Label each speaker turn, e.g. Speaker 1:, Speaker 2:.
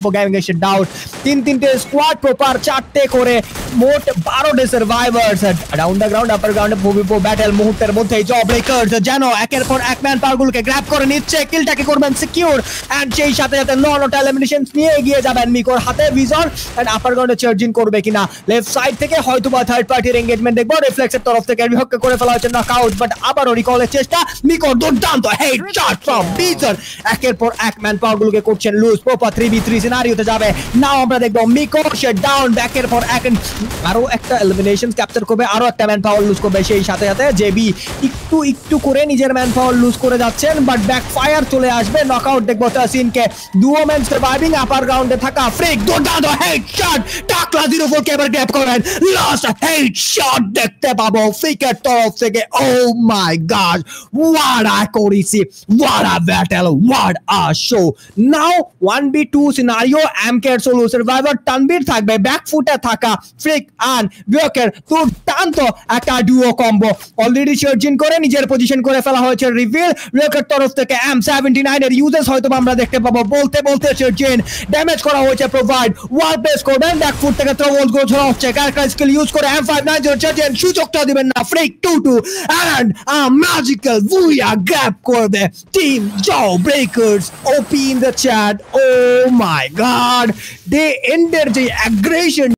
Speaker 1: For gaming এর down. তিনটে squad proper 4টে করে মোট 12টে সার্ভাইভার্স ডাউন দ্য গ্রাউন্ড আপার গ্রাউন্ডে ভূমিপো ব্যাটল মুহূর্তের মধ্যেই জ ব্রেকার্স যেন একের পর এক ম্যান পাওয়ারগুলোকে গ্র্যাব করে নিচ্ছে, কিলটাকে করবেন সিকিউর এন্ড সেই সাথে সাথে নটা এলিমিনেশনস নিয়ে এগিয়ে যাবেন মিকোর হাতে ভিজন এন্ড আপার গ্রাউন্ডে চার্জিং করবে কিনা লেফট সাইড থেকে হয়তোবা থার্ড পার্টির এনগেজমেন্ট দেখবো রিফ্লেক্সের তরফ থেকে বিহককে করে ফেলা হচ্ছে নকআউট বাট আবারও রিকলের চেষ্টা মিকোর দুর্দান্ত হেড শট ফ্রম ভিজন একের পর এক ম্যান পাওয়ারগুলোকে করছেন লুজ প্রপার 3v3 সিনারিওতে যাবে নাও আমরা দেখবো মিকো সে ডাউন ব্যাকের পর এক আরো একটা এলিমিনেশন ক্যাপচার করবে আরো একটা ম্যান পাওয়ার লুজ করবে সেই সাথে সাথে জেবি একটু করে নিজের ম্যান পাওয়ার লুজ করে যাচ্ছেন বাট ব্যাকফায়ার চলে আসবে নকআউট দেখবো তাসিনকে দুও ম্যান সার্ভাইভিং আপার গ্রাউন্ডে থাকা ফ্রিক দুর্দান্ত হেডশট টাকলা 04 কে এবার গ্র্যাব করেন লাস্ট হেডশট দেখতে পাবো ফ্রিকের তরফ থেকে ও মাই গড হোয়াট আ করেছি what a battle what a show now 1v2 scenario এমকের সোলো সার্ভাইভার তানবীর থাকবে ব্যাকফুটে থাকা ফ্রিক অ্যান্ড বিয়কের দুর্দান্ত একটা ডুও কম্বো অলরেডি চার্জিং করে নিজের পজিশন করে ফেলা হয়েছে রিভিল বিয়কের তরফ থেকে M79 এর ইউজেস হয়তো আমরা দেখতে পাবো বলতে চার্জিং ড্যামেজ করা হয়েছে প্রোভাইড ওয়াল প্লেস করবেন ব্যাকফুট থেকে থ্রো ওয়ালস গুলো ছড়া হচ্ছে ক্যারেক্টার স্কিল ইউজ করে M590 চার্জিং সুযোগটা দিবেন না freak 2-2 and a magical booyah grab করবে টিম জও breakers OP in the chat oh my God they এন্ডের যে অ্যাগ্রেশন